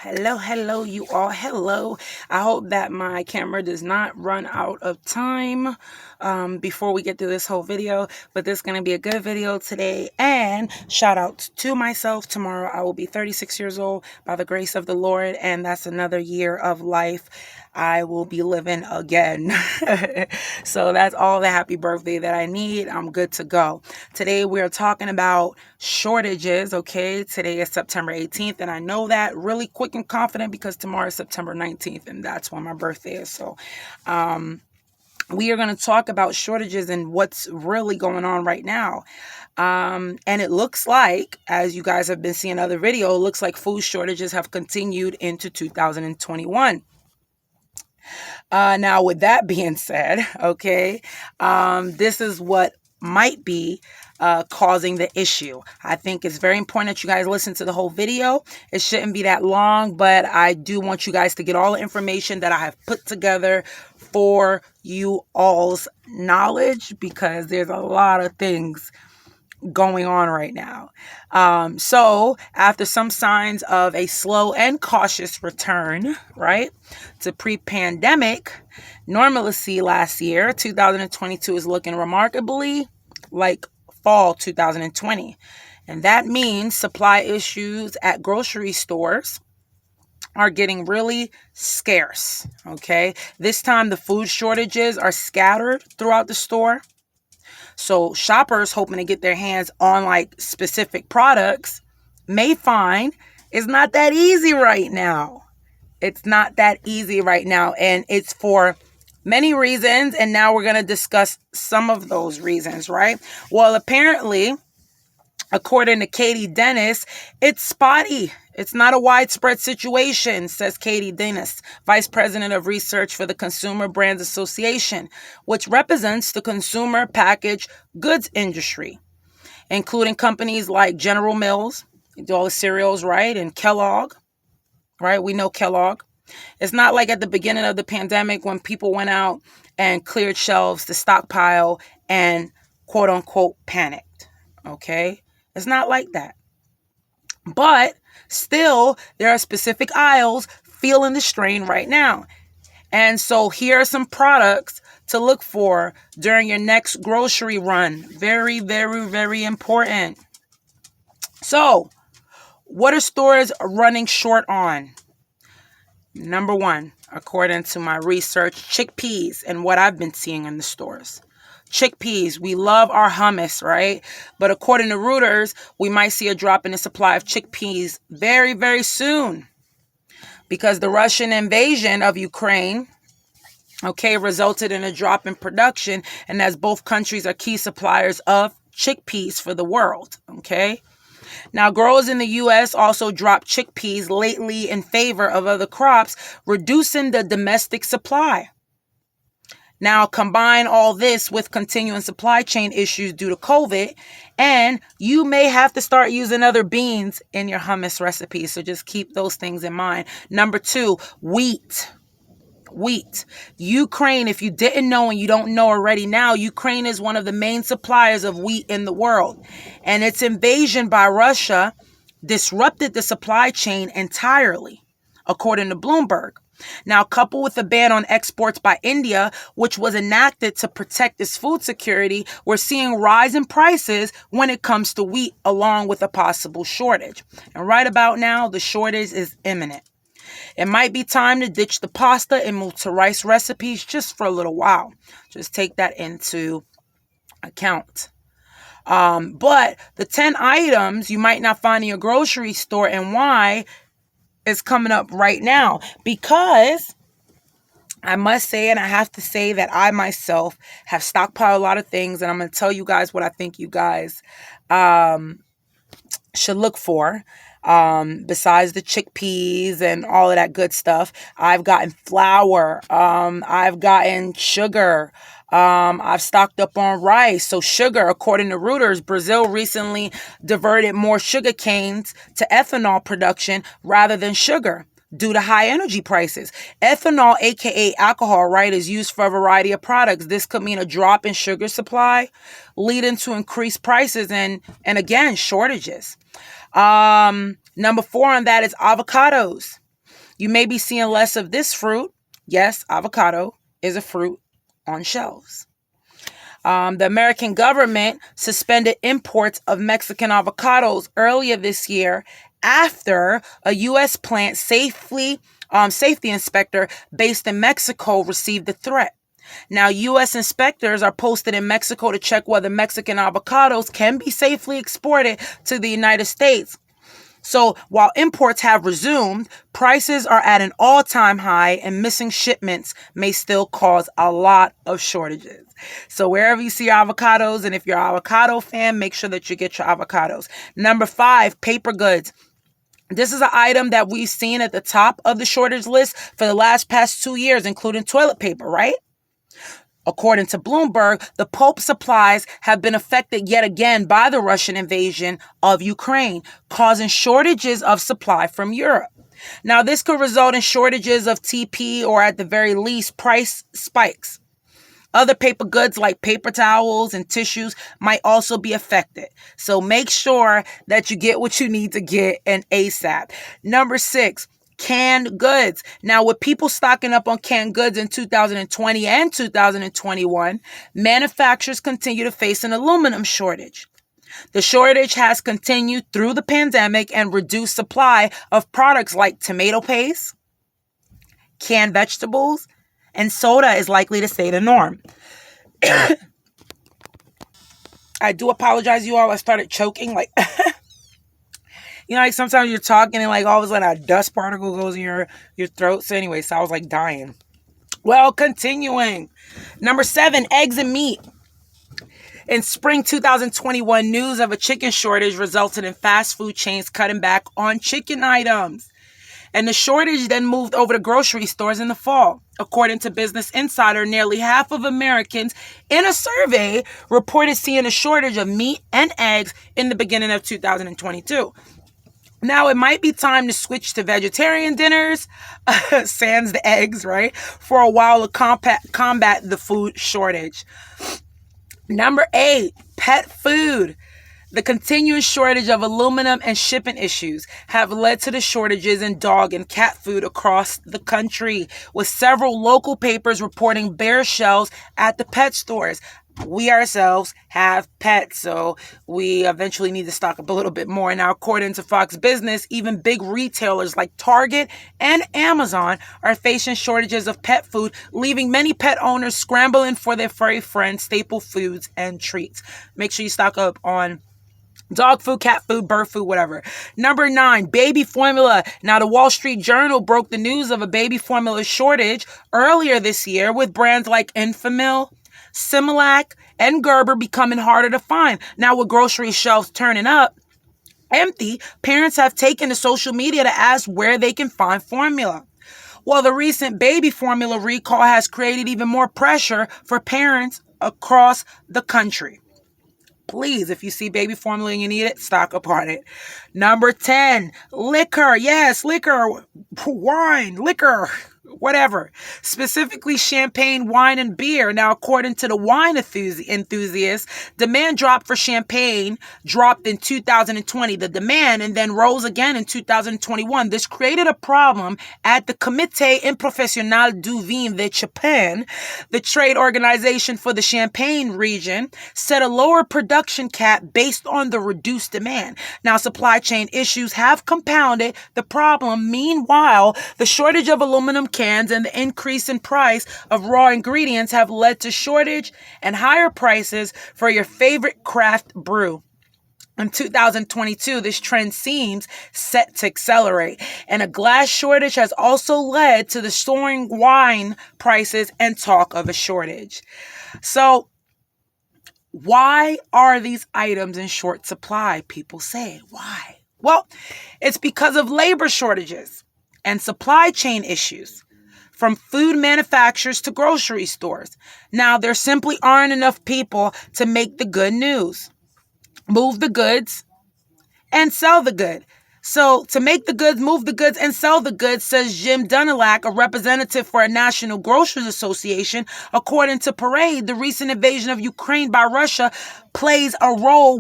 Hello, you all. Hello. I hope that my camera does not run out of time before we get through this whole video. But this is going to be a good video today. And shout out to myself. Tomorrow I will be 36 years old by the grace of the Lord. And that's another year of life I will be living again. So that's all the happy birthday that I need. I'm good to go. Today we're talking about shortages. Okay, today is September 18th, and I know that really quick and confident because tomorrow is September 19th, and that's when my birthday is. So we are going to talk about shortages and what's really going on right now. And it looks like, as you guys have been seeing other video, it looks like food shortages have continued into 2021. Now, with that being said, okay, this is what might be causing the issue. I think it's very important that you guys listen to the whole video. It shouldn't be that long, but I do want you guys to get all the information that I have put together for you all's knowledge, because there's a lot of things going on right now. So after some signs of a slow and cautious return, right, to pre-pandemic normalcy last year, 2022 is looking remarkably like fall 2020. And that means supply issues at grocery stores are getting really scarce. Okay. This time the food shortages are scattered throughout the store. So shoppers hoping to get their hands on like specific products may find it's not that easy right now. It's not that easy right now. And it's for many reasons. And now we're going to discuss some of those reasons, right? Well, apparently, according to Katie Dennis, it's spotty. It's not a widespread situation, says Katie Dennis, Vice President of Research for the Consumer Brands Association, which represents the consumer packaged goods industry, including companies like General Mills, all the cereals, right, and Kellogg, right? We know Kellogg. It's not like at the beginning of the pandemic when people went out and cleared shelves to stockpile and quote unquote panicked, okay? It's not like that. But still, there are specific aisles feeling the strain right now. And so here are some products to look for during your next grocery run. Very, very, very important. So, what are stores running short on? Number one, according to my research, chickpeas and what I've been seeing in the stores. Chickpeas, we love our hummus, right? But according to Reuters, we might see a drop in the supply of chickpeas very, very soon because the Russian invasion of Ukraine, okay, resulted in a drop in production, and as both countries are key suppliers of chickpeas for the world, okay? Now, growers in the U.S. also dropped chickpeas lately in favor of other crops, reducing the domestic supply. Now, combine all this with continuing supply chain issues due to COVID, and you may have to start using other beans in your hummus recipes. So just keep those things in mind. Number two, wheat. Ukraine, if you didn't know and you don't know already now, Ukraine is one of the main suppliers of wheat in the world. And its invasion by Russia disrupted the supply chain entirely, according to Bloomberg. Now, coupled with a ban on exports by India, which was enacted to protect its food security, we're seeing rise in prices when it comes to wheat, along with a possible shortage. And right about now, the shortage is imminent. It might be time to ditch the pasta and move to rice recipes just for a little while. Just take that into account. But the 10 items you might not find in your grocery store and why is coming up right now, because I must say, and I have to say that I myself have stockpiled a lot of things, and I'm going to tell you guys what I think you guys should look for. Besides the chickpeas and all of that good stuff, I've gotten flour. I've gotten sugar. I've stocked up on rice. So sugar, according to Reuters, Brazil recently diverted more sugar canes to ethanol production rather than sugar due to high energy prices. Ethanol, aka alcohol, right, is used for a variety of products. This could mean a drop in sugar supply, leading to increased prices and again, shortages. Number 4 on that is avocados. You may be seeing less of this fruit. Yes, avocado is a fruit on shelves. The American government suspended imports of Mexican avocados earlier this year after a U.S. plant safety inspector based in Mexico received a threat. Now, U.S. inspectors are posted in Mexico to check whether Mexican avocados can be safely exported to the United States. So while imports have resumed, prices are at an all-time high and missing shipments may still cause a lot of shortages. So wherever you see avocados, and if you're an avocado fan, make sure that you get your avocados. Number 5, paper goods. This is an item that we've seen at the top of the shortage list for the past 2 years, including toilet paper, right? According to Bloomberg, the pulp supplies have been affected yet again by the Russian invasion of Ukraine, causing shortages of supply from Europe. Now, this could result in shortages of TP or at the very least price spikes. Other paper goods like paper towels and tissues might also be affected. So make sure that you get what you need to get and ASAP. Number 6. Canned goods. Now, with people stocking up on canned goods in 2020 and 2021, manufacturers continue to face an aluminum shortage. The shortage has continued through the pandemic and reduced supply of products like tomato paste, canned vegetables, and soda is likely to stay the norm. I do apologize, you all. I started choking like... like sometimes you're talking and like all of a sudden a dust particle goes in your throat. So anyway, so I was like dying. Well, continuing. Number 7, eggs and meat. In spring 2021, news of a chicken shortage resulted in fast food chains cutting back on chicken items. And the shortage then moved over to grocery stores in the fall. According to Business Insider, nearly half of Americans in a survey reported seeing a shortage of meat and eggs in the beginning of 2022. Now, it might be time to switch to vegetarian dinners, sans the eggs, right, for a while to combat the food shortage. Number 8, pet food. The continuing shortage of aluminum and shipping issues have led to the shortages in dog and cat food across the country, with several local papers reporting bare shelves at the pet stores. We ourselves have pets, so we eventually need to stock up a little bit more. Now, according to Fox Business, even big retailers like Target and Amazon are facing shortages of pet food, leaving many pet owners scrambling for their furry friends' staple foods and treats. Make sure you stock up on dog food, cat food, bird food, whatever. Number 9, baby formula. Now, the Wall Street Journal broke the news of a baby formula shortage earlier this year, with brands like Enfamil, Similac, and Gerber becoming harder to find. Now, with grocery shelves turning up empty, parents have taken to social media to ask where they can find formula. Well, the recent baby formula recall has created even more pressure for parents across the country. Please, if you see baby formula and you need it, stock up on it. Number 10, liquor. Yes, liquor, wine, liquor, whatever. Specifically champagne, wine, and beer. Now, according to the wine enthusiasts, demand dropped for champagne dropped in 2020, the demand, and then rose again in 2021. This created a problem at the Comité International du Vin de Champagne. The trade organization for the Champagne region set a lower production cap based on the reduced demand. Now, supply chain issues have compounded the problem. Meanwhile, the shortage of aluminum cans and the increase in price of raw ingredients have led to shortage and higher prices for your favorite craft brew. In 2022, this trend seems set to accelerate, and a glass shortage has also led to the soaring wine prices and talk of a shortage. So, why are these items in short supply? People say, why? Well, it's because of labor shortages and supply chain issues, from food manufacturers to grocery stores. Now, there simply aren't enough people to make the good news, move the goods, and sell the good. So to make the goods, move the goods, and sell the goods, says Jim Dunlap, a representative for a National Grocers Association. According to Parade, the recent invasion of Ukraine by Russia plays a role